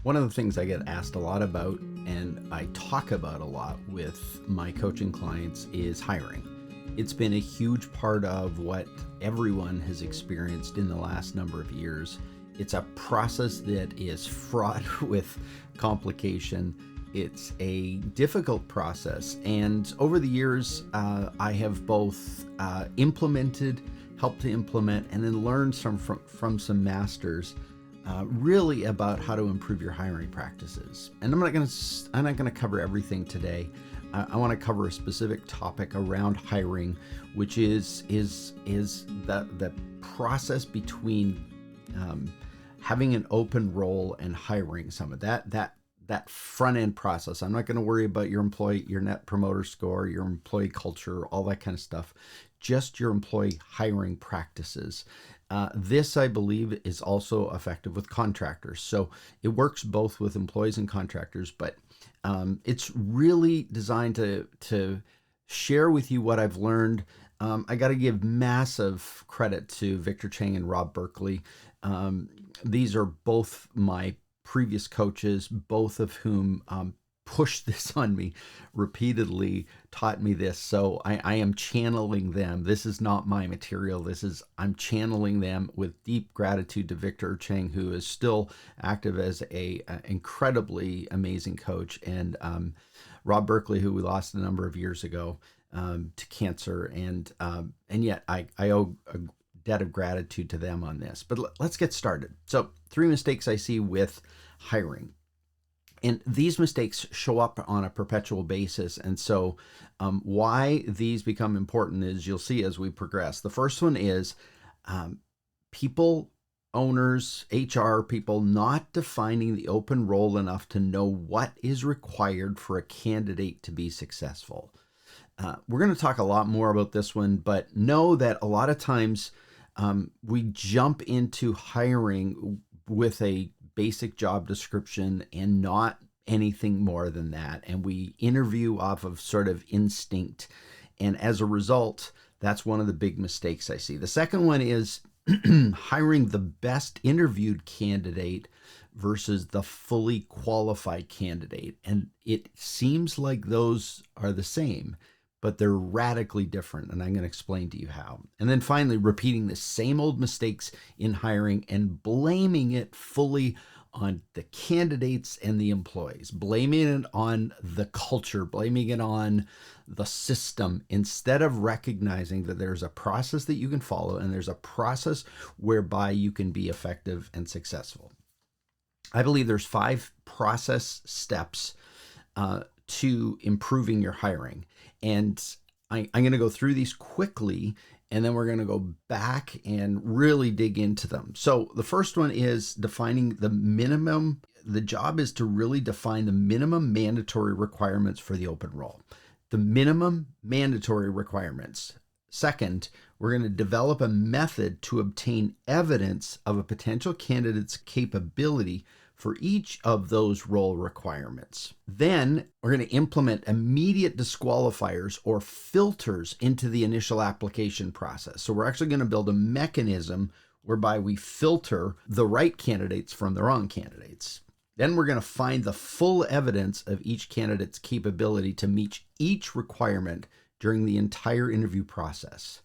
One of the things I get asked a lot about and I talk about a lot with my coaching clients is hiring. It's been a huge part of what everyone has experienced in the last number of years. It's a process that is fraught with complication. It's a difficult process. And over the years, I have both implemented, helped to implement, and then learned from some masters really about how to improve your hiring practices. And I'm not going to cover everything today. I want to cover a specific topic around hiring, which is the process between having an open role and hiring someone. That front end process. I'm not going to worry about your net promoter score, your employee culture, all that kind of stuff. Just your employee hiring practices. This, I believe, is also effective with contractors. So it works both with employees and contractors, but it's really designed to share with you what I've learned. I got to give massive credit to Victor Chang and Rob Berkeley. These are both my previous coaches, both of whom pushed this on me repeatedly, taught me this. So I am channeling them. This is not my material. I'm channeling them with deep gratitude to Victor Chang, who is still active as a incredibly amazing coach, and Rob Berkeley, who we lost a number of years ago to cancer, and yet I owe a debt of gratitude to them on this. But let's get started. So 3 mistakes I see with hiring. And these mistakes show up on a perpetual basis. And so why these become important is you'll see as we progress. The first one is people, owners, HR people not defining the open role enough to know what is required for a candidate to be successful. We're going to talk a lot more about this one, but know that a lot of times we jump into hiring with a basic job description and not anything more than that. And we interview off of sort of instinct. And as a result, that's one of the big mistakes I see. The second one is hiring the best interviewed candidate versus the fully qualified candidate. And it seems like those are the same, but they're radically different, and I'm going to explain to you how. And then finally, repeating the same old mistakes in hiring and blaming it fully on the candidates and the employees, blaming it on the culture, blaming it on the system, instead of recognizing that there's a process that you can follow and there's a process whereby you can be effective and successful. I believe there's 5 process steps to improving your hiring. And I'm going to go through these quickly, and then we're going to go back and really dig into them. So the first one is defining the minimum. The job is to really define the minimum mandatory requirements for the open role. The minimum mandatory requirements. Second, we're going to develop a method to obtain evidence of a potential candidate's capability for each of those role requirements. Then we're going to implement immediate disqualifiers or filters into the initial application process. So we're actually going to build a mechanism whereby we filter the right candidates from the wrong candidates. Then we're going to find the full evidence of each candidate's capability to meet each requirement during the entire interview process.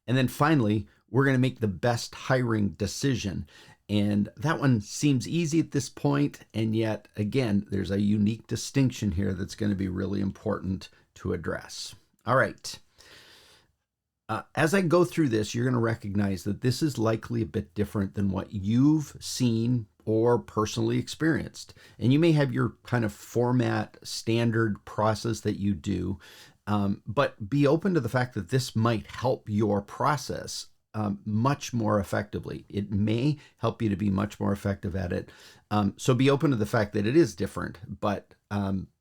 And then finally, we're going to make the best hiring decision. And that one seems easy at this point, and yet, again, there's a unique distinction here that's going to be really important to address. All right. As I go through this, you're going to recognize that this is likely a bit different than what you've seen or personally experienced. And you may have your kind of format, standard process that you do, but be open to the fact that this might help your process much more effectively. It may help you to be much more effective at it. So be open to the fact that it is different, but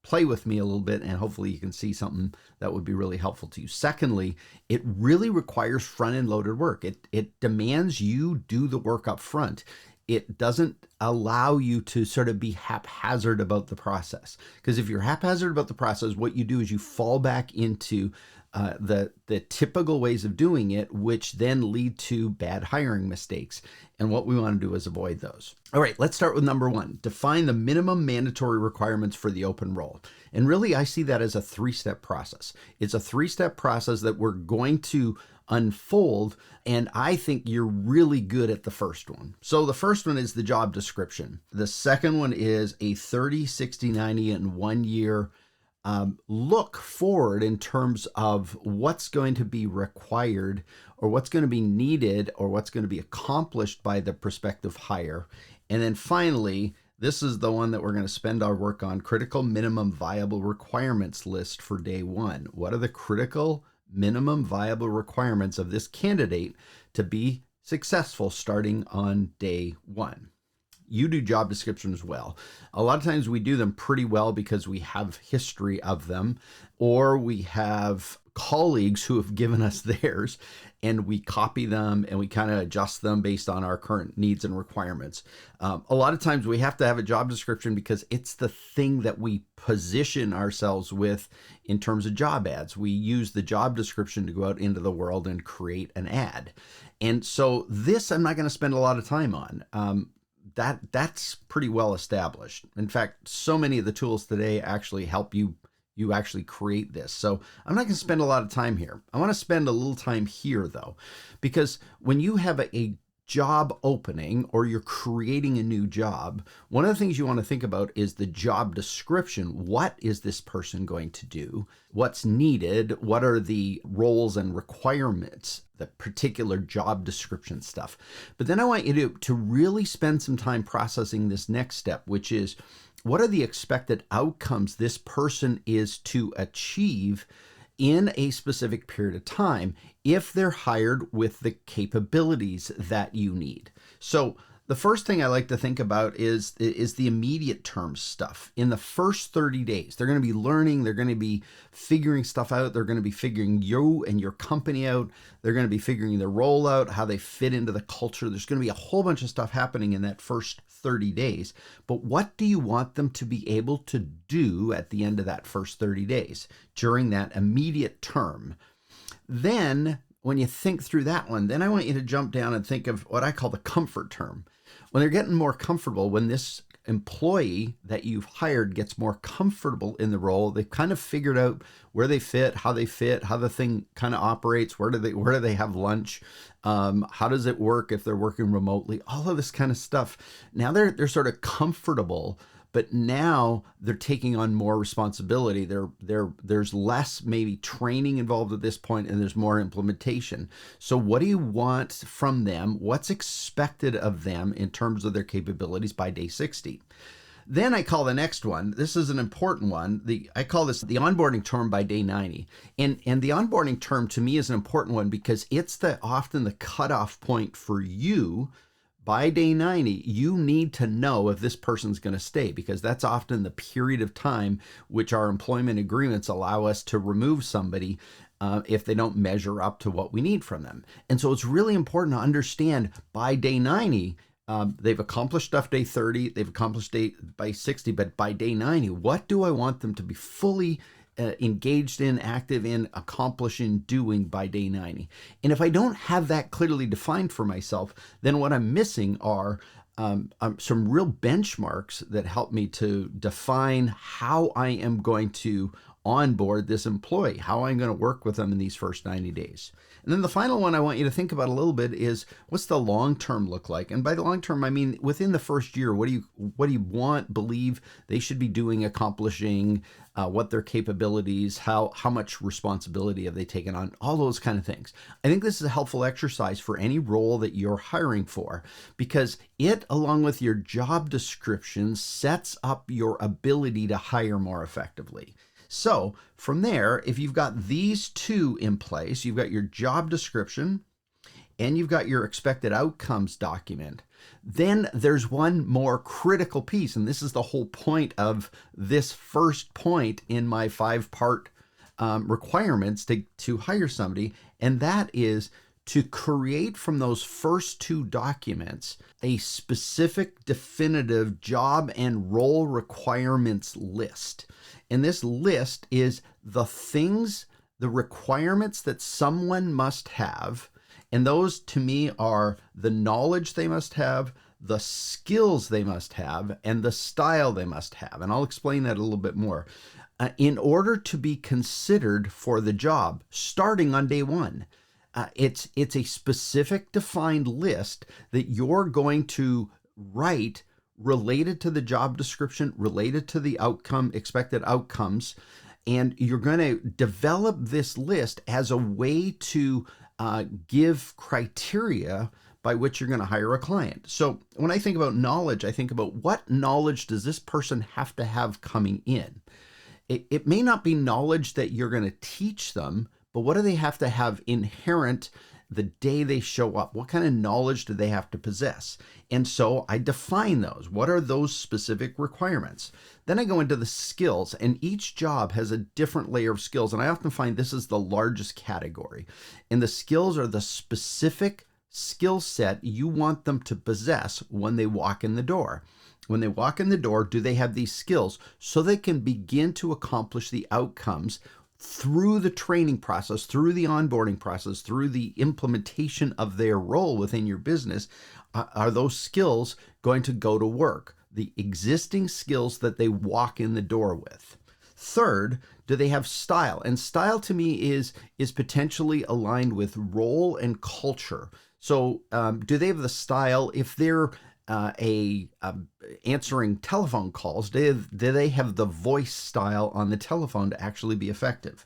play with me a little bit and hopefully you can see something that would be really helpful to you. Secondly, it really requires front-end loaded work. It demands you do the work up front. It doesn't allow you to sort of be haphazard about the process. Because if you're haphazard about the process, what you do is you fall back into the typical ways of doing it, which then lead to bad hiring mistakes. And what we want to do is avoid those. All right, let's start with number one. Define the minimum mandatory requirements for the open role. And really, I see that as a three-step process. It's a three-step process that we're going to unfold, and I think you're really good at the first one. So the first one is the job description. The second one is a 30, 60, 90, and 1 year look forward in terms of what's going to be required or what's going to be needed or what's going to be accomplished by the prospective hire. And then finally, this is the one that we're going to spend our work on, critical minimum viable requirements list for day one. What are the critical minimum viable requirements of this candidate to be successful starting on day one? You do job descriptions well. A lot of times we do them pretty well because we have history of them, or we have colleagues who have given us theirs, and we copy them and we kind of adjust them based on our current needs and requirements. A lot of times we have to have a job description because it's the thing that we position ourselves with in terms of job ads. We use the job description to go out into the world and create an ad. And so this I'm not going to spend a lot of time on. That's pretty well established. In fact, so many of the tools today actually help you actually create this. So I'm not going to spend a lot of time here. I want to spend a little time here though, because when you have a job opening or you're creating a new job, one of the things you want to think about is the job description. What is this person going to do? What's needed? What are the roles and requirements? The particular job description stuff. But then I want you to really spend some time processing this next step, which is what are the expected outcomes this person is to achieve in a specific period of time if they're hired with the capabilities that you need. So the first thing I like to think about is the immediate term stuff. In the first 30 days, they're going to be learning, they're going to be figuring stuff out, they're going to be figuring you and your company out, they're going to be figuring their role out, how they fit into the culture. There's going to be a whole bunch of stuff happening in that first 30 days. But what do you want them to be able to do at the end of that first 30 days during that immediate term? Then when you think through that one, then I want you to jump down and think of what I call the comfort term. When they're getting more comfortable, when this employee that you've hired gets more comfortable in the role, they've kind of figured out where they fit, how the thing kind of operates, where do they have lunch, how does it work if they're working remotely, all of this kind of stuff. Now they're sort of comfortable, but now they're taking on more responsibility. There's less maybe training involved at this point, and there's more implementation. So what do you want from them? What's expected of them in terms of their capabilities by day 60? Then I call the next one, this is an important one, I call this the onboarding term by day 90. And the onboarding term to me is an important one because it's often the cutoff point for you. By day 90, you need to know if this person's going to stay, because that's often the period of time which our employment agreements allow us to remove somebody if they don't measure up to what we need from them. And so it's really important to understand by day 90, they've accomplished stuff day 30, they've accomplished by 60, but by day 90, what do I want them to be fully engaged in, active in, accomplishing, doing by day 90. And if I don't have that clearly defined for myself, then what I'm missing are some real benchmarks that help me to define how I am going to onboard this employee, how I'm going to work with them in these first 90 days. And then the final one I want you to think about a little bit is, what's the long term look like? And by the long term, I mean within the first year, what do you believe they should be doing, accomplishing, what their capabilities, how much responsibility have they taken on, all those kind of things. I think this is a helpful exercise for any role that you're hiring for, because it, along with your job description, sets up your ability to hire more effectively. So from there, if you've got these two in place, you've got your job description and you've got your expected outcomes document, then there's one more critical piece. And this is the whole point of this first point in my 5-part requirements to hire somebody. And that is to create from those first 2 documents a specific definitive job and role requirements list. And this list is the things the requirements that someone must have, and those to me are the knowledge they must have, the skills they must have, and the style they must have. And I'll explain that a little bit more. In order to be considered for the job, starting on day one. It's a specific defined list that you're going to write related to the job description, related to the outcome, expected outcomes, and you're going to develop this list as a way to give criteria by which you're going to hire a client. So when I think about knowledge, I think about what knowledge does this person have to have coming in? It may not be knowledge that you're going to teach them, but what do they have to have inherent the day they show up? What kind of knowledge do they have to possess? And so I define those. What are those specific requirements? Then I go into the skills, and each job has a different layer of skills. And I often find this is the largest category. And the skills are the specific skill set you want them to possess when they walk in the door. When they walk in the door, do they have these skills so they can begin to accomplish the outcomes through the training process, through the onboarding process, through the implementation of their role within your business? Are those skills going to go to work? The existing skills that they walk in the door with. Third, do they have style? And style to me is potentially aligned with role and culture. So do they have the style if they're answering telephone calls? Do they have the voice style on the telephone to actually be effective?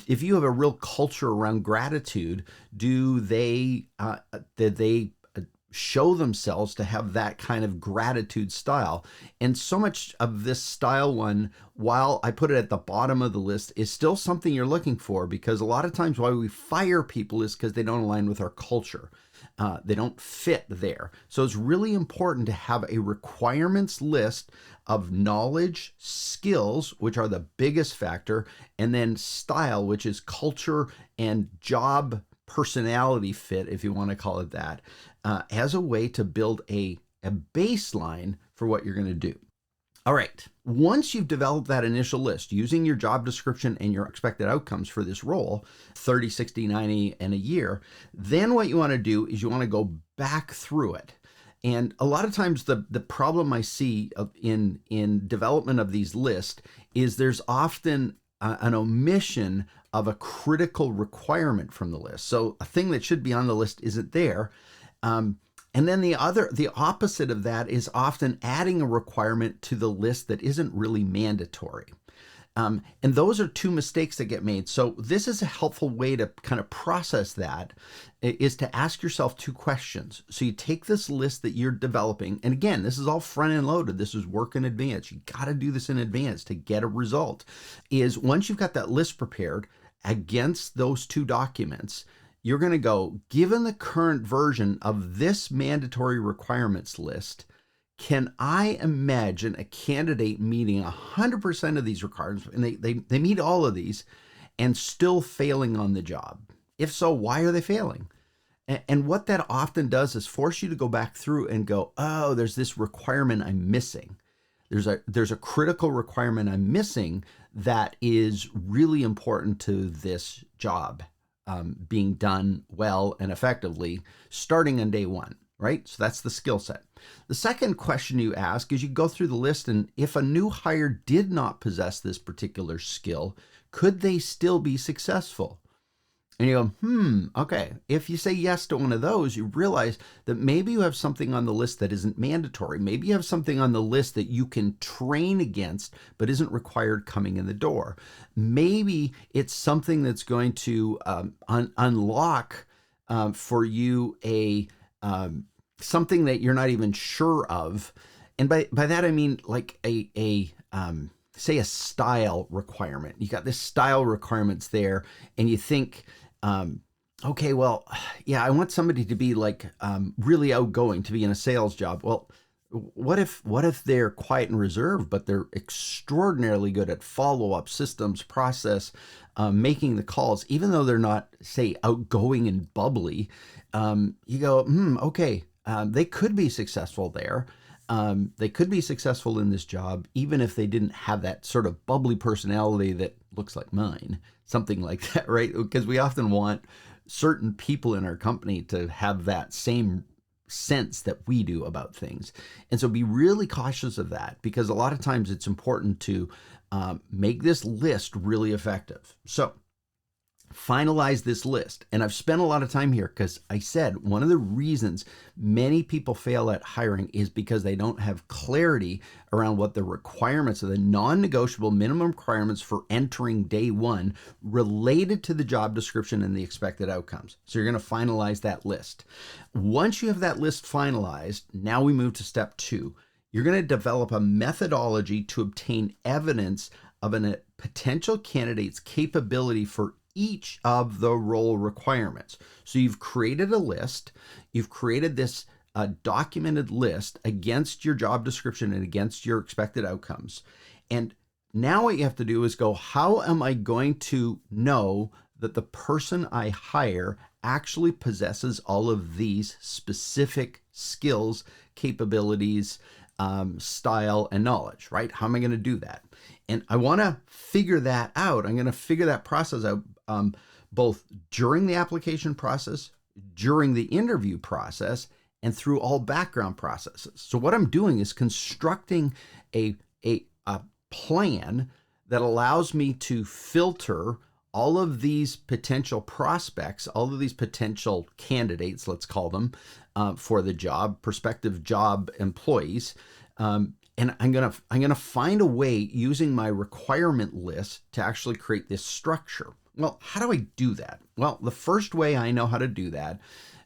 If you have a real culture around gratitude, did they show themselves to have that kind of gratitude style? And so much of this style one, while I put it at the bottom of the list, is still something you're looking for, because a lot of times why we fire people is because they don't align with our culture. They don't fit there. So it's really important to have a requirements list of knowledge, skills, which are the biggest factor, and then style, which is culture and job personality fit, if you want to call it that, as a way to build a baseline for what you're going to do. All right. Once you've developed that initial list using your job description and your expected outcomes for this role, 30, 60, 90, and a year, then what you want to do is you want to go back through it. And a lot of times the problem I see in development of these lists is there's often an omission of a critical requirement from the list. So a thing that should be on the list isn't there. And then the opposite of that is often adding a requirement to the list that isn't really mandatory. And those are two mistakes that get made. So this is a helpful way to kind of process that, is to ask yourself two questions. So you take this list that you're developing, and again, this is all front end loaded. This is work in advance. You got to do this in advance to get a result. Is once you've got that list prepared against those two documents, you're going to go, given the current version of this mandatory requirements list, can I imagine a candidate meeting 100% of these requirements, and they meet all of these, and still failing on the job? If so, why are they failing? And what that often does is force you to go back through and go, oh, there's this requirement I'm missing. There's a critical requirement I'm missing that is really important to this job being done well and effectively starting on day one, right? So that's the skill set. The second question you ask is you go through the list, and if a new hire did not possess this particular skill, could they still be successful? And you go, okay. If you say yes to one of those, you realize that maybe you have something on the list that isn't mandatory. Maybe you have something on the list that you can train against, but isn't required coming in the door. Maybe it's something that's going to unlock for you something that you're not even sure of. And by that, I mean like say a style requirement. You got this style requirements there, and you think, okay, well, yeah, I want somebody to be like really outgoing to be in a sales job. Well, what if they're quiet and reserved, but they're extraordinarily good at follow-up systems, process, making the calls, even though they're not, say, outgoing and bubbly? You go, okay, they could be successful there. they could be successful in this job even if they didn't have that sort of bubbly personality that looks like mine, something like that, right? Because we often want certain people in our company to have that same sense that we do about things. And so be really cautious of that, because a lot of times it's important to make this list really effective. So finalize this list. And I've spent a lot of time here because I said one of the reasons many people fail at hiring is because they don't have clarity around what the requirements of the non-negotiable minimum requirements for entering day one related to the job description and the expected outcomes. So you're going to finalize that list. Once you have that list finalized, now we move to step 2. You're going to develop a methodology to obtain evidence of a potential candidate's capability for each of the role requirements. So you've created a list, you've created this documented list against your job description and against your expected outcomes. And now what you have to do is go, how am I going to know that the person I hire actually possesses all of these specific skills, capabilities, style, and knowledge, right? How am I going to do that? And I want to figure that out. I'm going to figure that process out both during the application process, during the interview process, and through all background processes. So what I'm doing is constructing a plan that allows me to filter all of these potential prospects, all of these potential candidates, let's call them, for the job, prospective job employees. And I'm gonna find a way using my requirement list to actually create this structure. Well, how do I do that? Well, the first way I know how to do that,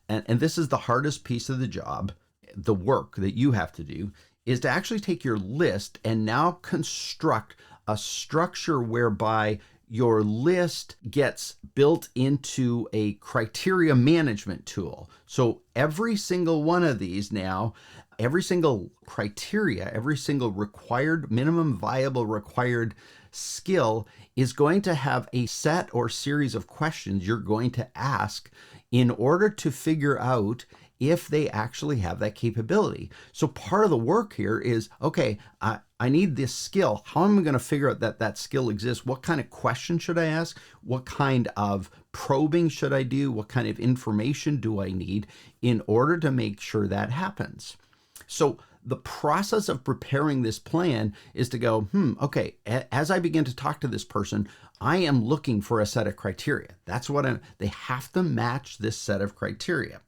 and this is the hardest piece of the job, the work that you have to do, is to actually take your list and now construct a structure whereby your list gets built into a criteria management tool. So every single one of these now, every single criteria, every single required, minimum viable required skill is going to have a set or series of questions you're going to ask in order to figure out if they actually have that capability. So part of the work here is, okay, I need this skill. How am I going to figure out that that skill exists? What kind of question should I ask? What kind of probing should I do? What kind of information do I need in order to make sure that happens? So the process of preparing this plan is to go, okay, as I begin to talk to this person, I am looking for a set of criteria. That's what they have to match this set of criteria.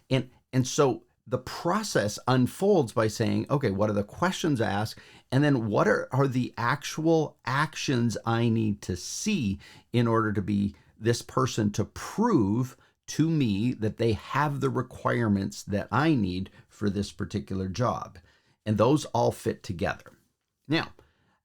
And so the process unfolds by saying, okay, what are the questions asked? And then what are the actual actions I need to see in order to be this person to prove to me that they have the requirements that I need for this particular job? And those all fit together. Now,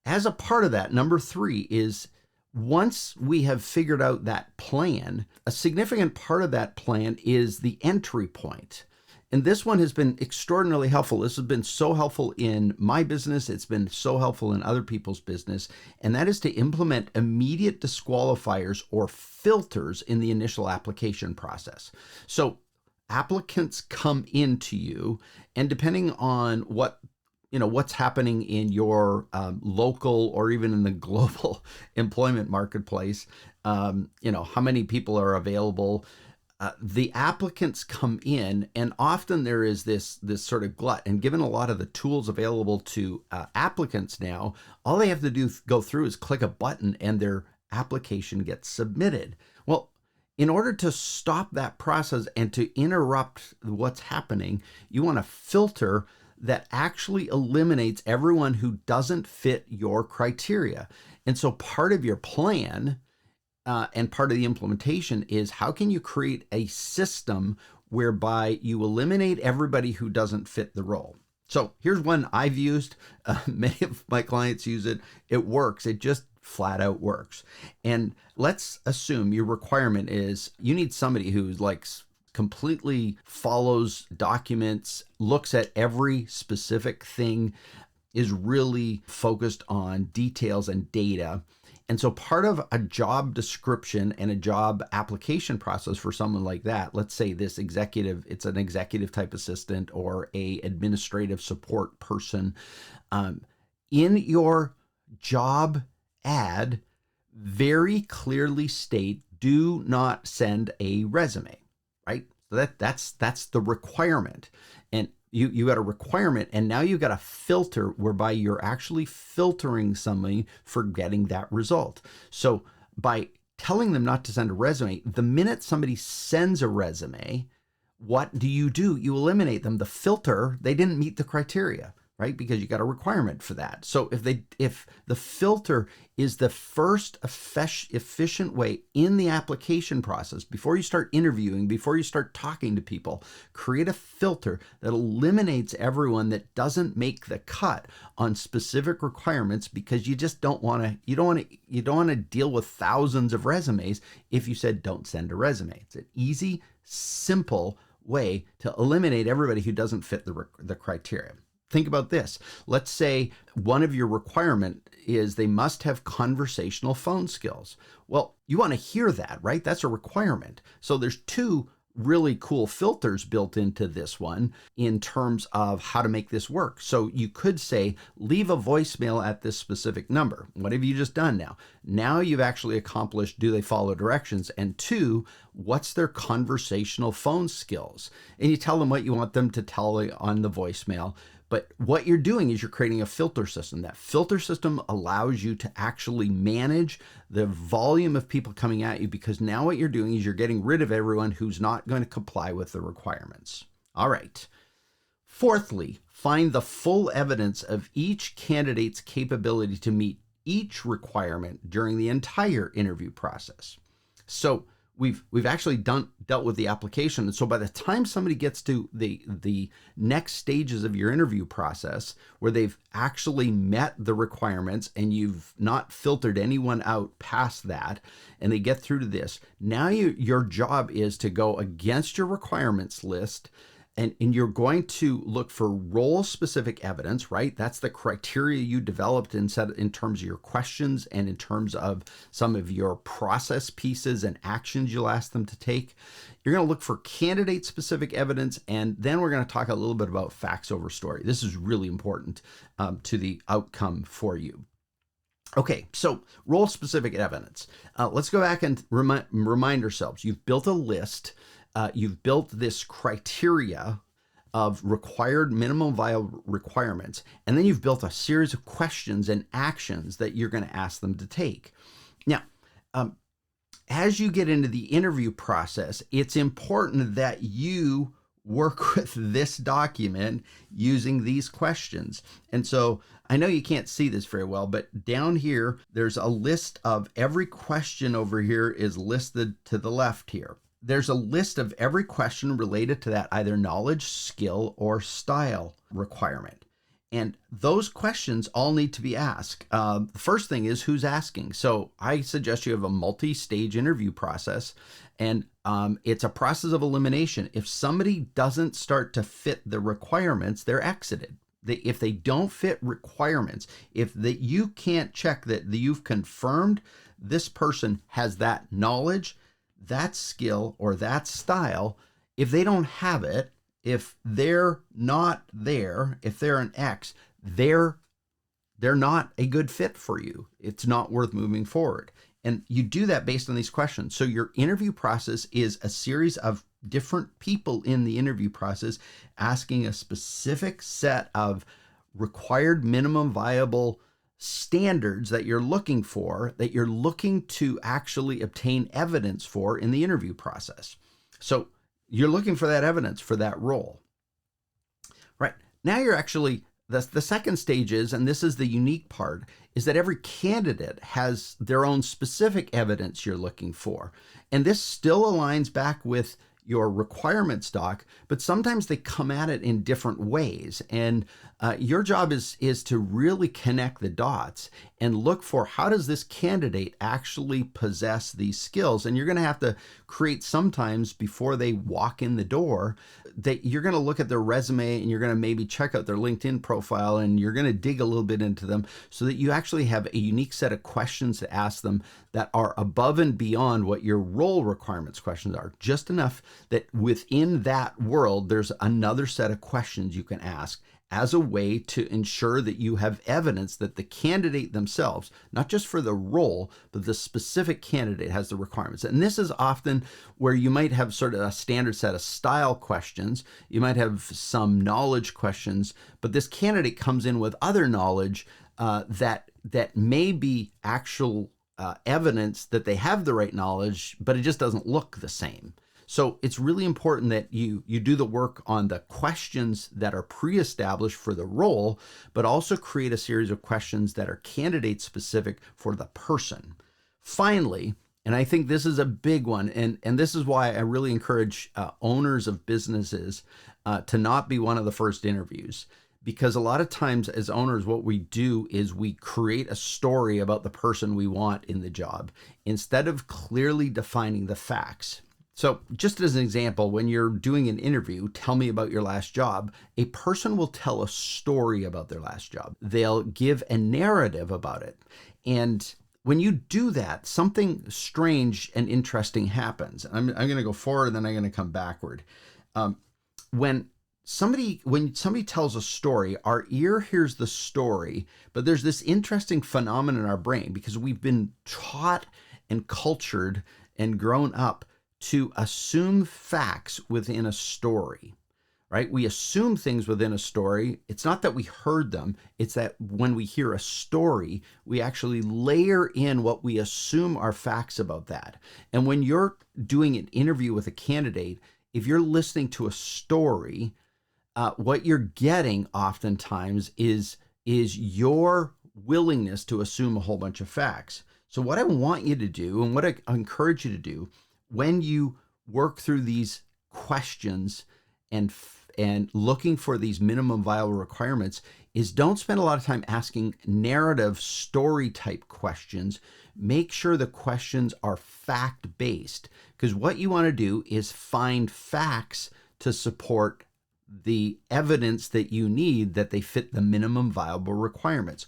as a part of that, number 3 is once we have figured out that plan, a significant part of that plan is the entry point. And this one has been extraordinarily helpful. This has been so helpful in my business. It's been so helpful in other people's business. And that is to implement immediate disqualifiers or filters in the initial application process. So applicants come into you, and depending on what's happening in your local or even in the global employment marketplace, how many people are available, the applicants come in, and often there is this sort of glut. And given a lot of the tools available to applicants now, all they have to go through is click a button and their application gets submitted. Well, in order to stop that process and to interrupt what's happening, you want to filter that actually eliminates everyone who doesn't fit your criteria. And so part of your plan and part of the implementation is how can you create a system whereby you eliminate everybody who doesn't fit the role. So here's one I've used. Many of my clients use it. It works. It just flat out works. And let's assume your requirement is you need somebody who's completely follows documents, looks at every specific thing, is really focused on details and data. And so part of a job description and a job application process for someone like that, let's say this executive, it's an executive type assistant or a administrative support person, in your job ad, very clearly state, do not send a resume, right? So that's the requirement. And you got a requirement, and now you got a filter whereby you're actually filtering somebody for getting that result. So by telling them not to send a resume, the minute somebody sends a resume, what do? You eliminate them. The filter, they didn't meet the criteria, right? Because you got a requirement for that. So if the filter is the first efficient way in the application process, before you start interviewing, before you start talking to people, create a filter that eliminates everyone that doesn't make the cut on specific requirements, because you just don't want to deal with thousands of resumes if you said don't send a resume. It's an easy, simple way to eliminate everybody who doesn't fit the criteria. Think about this. Let's say one of your requirement is they must have conversational phone skills. Well, you want to hear that, right? That's a requirement. So there's two really cool filters built into this one in terms of how to make this work. So you could say, leave a voicemail at this specific number. What have you just done now? Now you've actually accomplished, do they follow directions? And two, what's their conversational phone skills? And you tell them what you want them to tell on the voicemail. But what you're doing is you're creating a filter system. That filter system allows you to actually manage the volume of people coming at you, because now what you're doing is you're getting rid of everyone who's not going to comply with the requirements. All right. Fourthly, find the full evidence of each candidate's capability to meet each requirement during the entire interview process. So we've actually dealt with the application. And so by the time somebody gets to the next stages of your interview process, where they've actually met the requirements and you've not filtered anyone out past that, and they get through to this, now your job is to go against your requirements list. And you're going to look for role-specific evidence, right? That's the criteria you developed in terms of your questions and in terms of some of your process pieces and actions you'll ask them to take. You're going to look for candidate-specific evidence, and then we're going to talk a little bit about facts over story. This is really important to the outcome for you. Okay, so role-specific evidence. Let's go back and remind ourselves. You've built a list. You've built this criteria of required minimum viable requirements, and then you've built a series of questions and actions that you're going to ask them to take. Now, as you get into the interview process, it's important that you work with this document using these questions. And so I know you can't see this very well, but down here, there's a list of every question over here is listed to the left here. There's a list of every question related to that either knowledge, skill, or style requirement. And those questions all need to be asked. The first thing is who's asking. So I suggest you have a multi-stage interview process, and it's a process of elimination. If somebody doesn't start to fit the requirements, they're exited. If they don't fit requirements, you can't check that you've confirmed this person has that knowledge, that skill, or that style, if they don't have it, if they're not there, if they're an X, they're not a good fit for you. It's not worth moving forward. And you do that based on these questions. So your interview process is a series of different people in the interview process asking a specific set of required minimum viable standards that you're looking for, that you're looking to actually obtain evidence for in the interview process. So you're looking for that evidence for that role. Right. Now you're actually, the second stage is, and this is the unique part, is that every candidate has their own specific evidence you're looking for. And this still aligns back with your requirements doc, but sometimes they come at it in different ways. And Your job is to really connect the dots and look for how does this candidate actually possess these skills. And you're going to have to create sometimes before they walk in the door that you're going to look at their resume and you're going to maybe check out their LinkedIn profile and you're going to dig a little bit into them so that you actually have a unique set of questions to ask them that are above and beyond what your role requirements questions are. Just enough that within that world, there's another set of questions you can ask as a way to ensure that you have evidence that the candidate themselves, not just for the role, but the specific candidate has the requirements. And this is often where you might have sort of a standard set of style questions. You might have some knowledge questions, but this candidate comes in with other knowledge that may be actual evidence that they have the right knowledge, but it just doesn't look the same. So it's really important that you do the work on the questions that are pre-established for the role, but also create a series of questions that are candidate specific for the person. Finally, and I think this is a big one, and this is why I really encourage owners of businesses to not be one of the first interviews. Because a lot of times as owners, what we do is we create a story about the person we want in the job instead of clearly defining the facts. So just as an example, when you're doing an interview, tell me about your last job, a person will tell a story about their last job. They'll give a narrative about it. And when you do that, something strange and interesting happens. I'm going to go forward and then I'm going to come backward. When somebody tells a story, our ear hears the story, but there's this interesting phenomenon in our brain because we've been taught and cultured and grown up to assume facts within a story, right? We assume things within a story. It's not that we heard them. It's that when we hear a story, we actually layer in what we assume are facts about that. And when you're doing an interview with a candidate, if you're listening to a story, what you're getting oftentimes is your willingness to assume a whole bunch of facts. So what I want you to do, and what I encourage you to do, when you work through these questions and looking for these minimum viable requirements, is don't spend a lot of time asking narrative story type questions. Make sure the questions are fact-based, because what you want to do is find facts to support the evidence that you need that they fit the minimum viable requirements.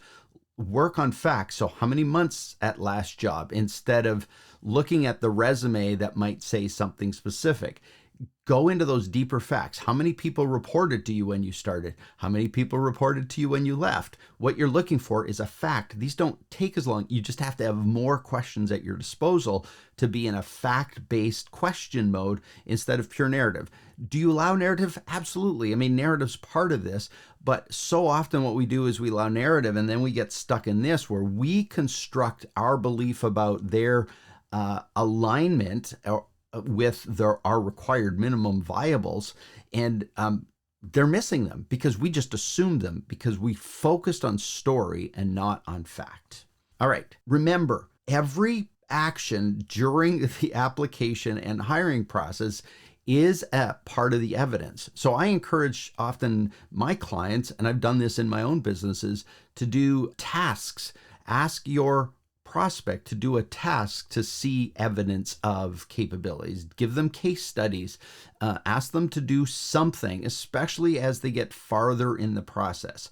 Work on facts. So how many months at last job instead of looking at the resume that might say something specific. Go into those deeper facts. How many people reported to you when you started? How many people reported to you when you left? What you're looking for is a fact. These don't take as long. You just have to have more questions at your disposal to be in a fact-based question mode instead of pure narrative. Do you allow narrative? Absolutely. I mean, narrative's part of this, but so often what we do is we allow narrative and then we get stuck in this where we construct our belief about their alignment with our required minimum viables, and they're missing them because we just assumed them because we focused on story and not on fact. All right, remember, every action during the application and hiring process is a part of the evidence. So I encourage often my clients, and I've done this in my own businesses, to do tasks. Ask your prospect to do a task to see evidence of capabilities. Give them case studies. Ask them to do something, especially as they get farther in the process.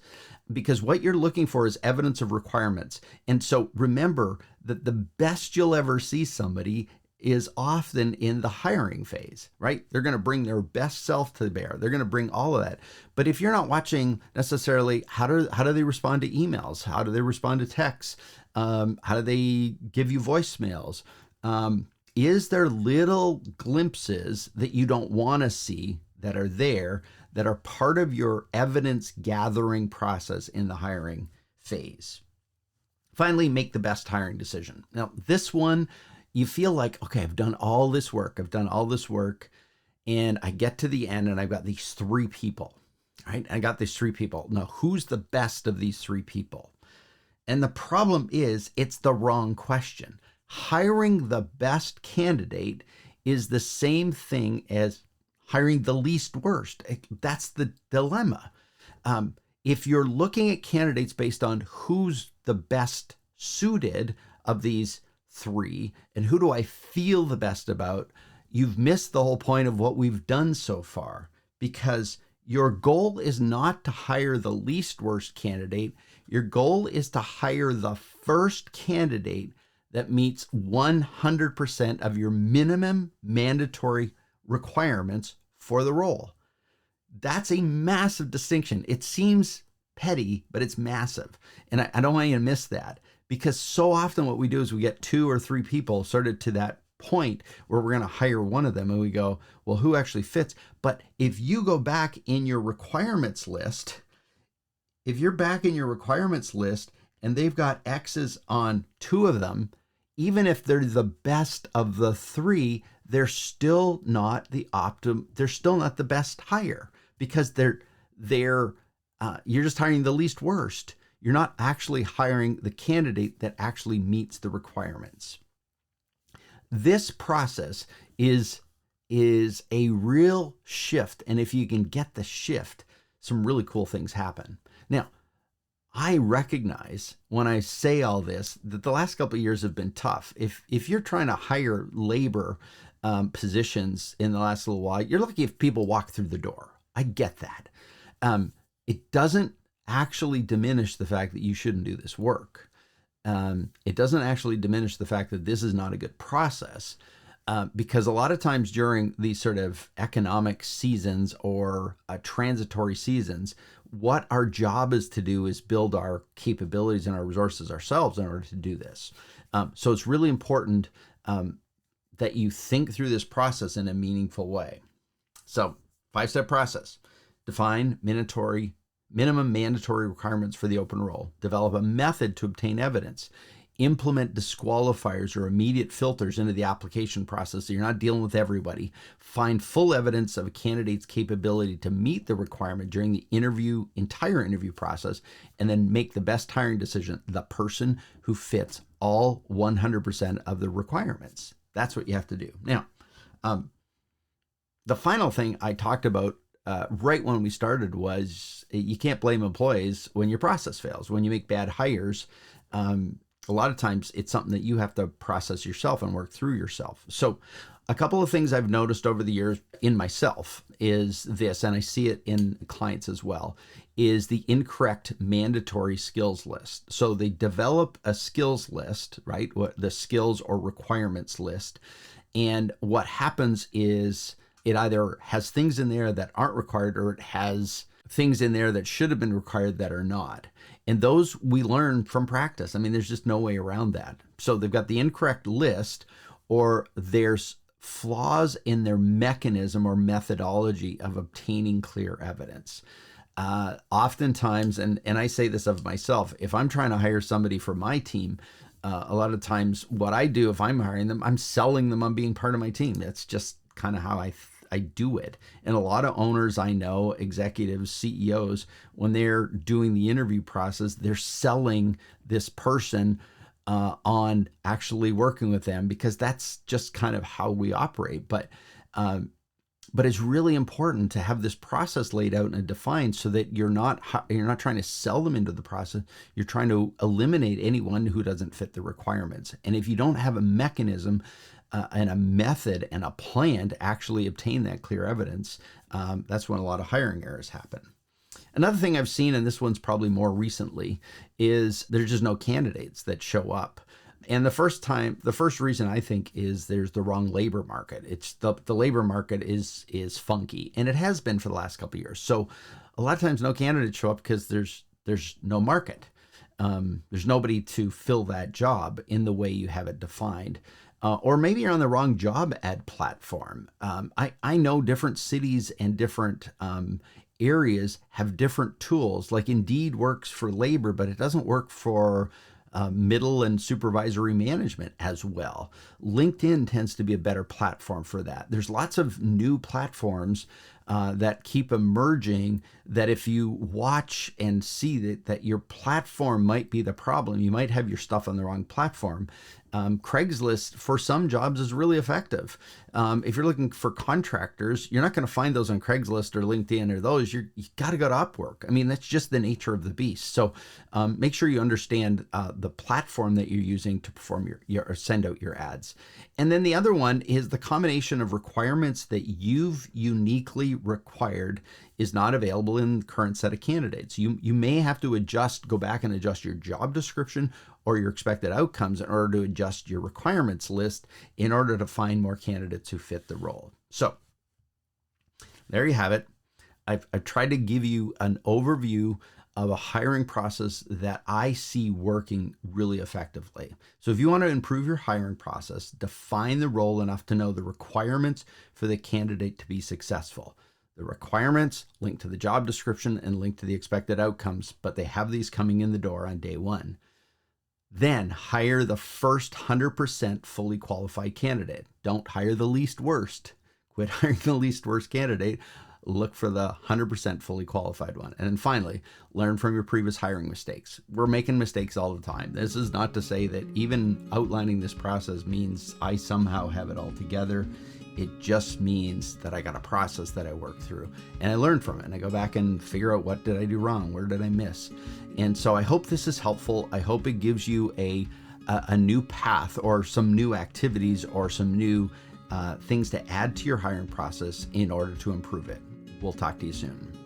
Because what you're looking for is evidence of requirements. And so remember that the best you'll ever see somebody is often in the hiring phase, right? They're going to bring their best self to bear. They're going to bring all of that. But if you're not watching necessarily, how do they respond to emails? How do they respond to texts? How do they give you voicemails? Is there little glimpses that you don't want to see that are there that are part of your evidence gathering process in the hiring phase? Finally, make the best hiring decision. Now, this one, you feel like, okay, I've done all this work, and I get to the end and I've got these three people, right? I got these three people. Now, who's the best of these three people? And the problem is, it's the wrong question. Hiring the best candidate is the same thing as hiring the least worst. That's the dilemma. if you're looking at candidates based on who's the best suited of these three and who do I feel the best about, you've missed the whole point of what we've done so far, because your goal is not to hire the least worst candidate. Your goal is to hire the first candidate that meets 100% of your minimum mandatory requirements for the role. That's a massive distinction. It seems petty, but it's massive. And I don't want you to miss that, because so often what we do is we get 2 or 3 people sort of to that point where we're going to hire one of them and we go, well, who actually fits? But if you go back in your requirements list, if you're back in your requirements list and they've got X's on 2 of them, even if they're the best of the 3, they're still not the they're still not the best hire, because you're just hiring the least worst. You're not actually hiring the candidate that actually meets the requirements. This process is a real shift. And if you can get the shift, some really cool things happen. Now, I recognize when I say all this that the last couple of years have been tough. If you're trying to hire labor positions in the last little while, you're lucky if people walk through the door. I get that. It doesn't actually diminish the fact that you shouldn't do this work. It doesn't actually diminish the fact that this is not a good process, because a lot of times during these sort of economic seasons or transitory seasons, what our job is to do is build our capabilities and our resources ourselves in order to do this. So it's really important that you think through this process in a meaningful way. So 5-step process: define minimum mandatory requirements for the open role, develop a method to obtain evidence, implement disqualifiers or immediate filters into the application process so you're not dealing with everybody, find full evidence of a candidate's capability to meet the requirement during the entire interview process, and then make the best hiring decision, the person who fits all 100% of the requirements. That's what you have to do. Now, the final thing I talked about right when we started was you can't blame employees when your process fails. When you make bad hires, a lot of times it's something that you have to process yourself and work through yourself. So a couple of things I've noticed over the years in myself is this, and I see it in clients as well, is the incorrect mandatory skills list. So they develop a skills list, right? The skills or requirements list. And what happens is it either has things in there that aren't required, or it has things in there that should have been required that are not. And those we learn from practice. I mean, there's just no way around that. So they've got the incorrect list, or there's flaws in their mechanism or methodology of obtaining clear evidence. Oftentimes, and I say this of myself, if I'm trying to hire somebody for my team, a lot of times what I do if I'm hiring them, I'm selling them on being part of my team. That's just kind of how I do it. And a lot of owners I know, executives, CEOs, when they're doing the interview process, they're selling this person on actually working with them, because that's just kind of how we operate. But it's really important to have this process laid out and defined so that you're not trying to sell them into the process. You're trying to eliminate anyone who doesn't fit the requirements. And if you don't have a mechanism and a method and a plan to actually obtain that clear evidence, that's when a lot of hiring errors happen. Another thing I've seen, and this one's probably more recently, is there's just no candidates that show up. And the first reason I think is there's the wrong labor market. It's the labor market is funky, and it has been for the last couple of years. So a lot of times no candidates show up because there's no market. There's nobody to fill that job in the way you have it defined. Or maybe you're on the wrong job ad platform. I know different cities and different areas have different tools. Like Indeed works for labor, but it doesn't work for middle and supervisory management as well. LinkedIn tends to be a better platform for that. There's lots of new platforms that keep emerging, that if you watch and see that your platform might be the problem, you might have your stuff on the wrong platform. Craigslist for some jobs is really effective. If you're looking for contractors, you're not going to find those on Craigslist or LinkedIn or those. You got to go to Upwork. I mean, that's just the nature of the beast. So make sure you understand the platform that you're using to perform your or send out your ads. And then the other one is the combination of requirements that you've uniquely required is not available in the current set of candidates. You may have to go back and adjust your job description or your expected outcomes in order to adjust your requirements list in order to find more candidates who fit the role. So there you have it. I've tried to give you an overview of a hiring process that I see working really effectively. So if you want to improve your hiring process, define the role enough to know the requirements for the candidate to be successful. The requirements link to the job description and link to the expected outcomes, but they have these coming in the door on day one. Then hire the first 100% fully qualified candidate. Don't hire the least worst. Quit hiring the least worst candidate. Look for the 100% fully qualified one. And then finally, learn from your previous hiring mistakes. We're making mistakes all the time. This is not to say that even outlining this process means I somehow have it all together. It just means that I got a process that I work through and I learn from it and I go back and figure out what did I do wrong? Where did I miss? And so I hope this is helpful. I hope it gives you a new path or some new activities or some new things to add to your hiring process in order to improve it. We'll talk to you soon.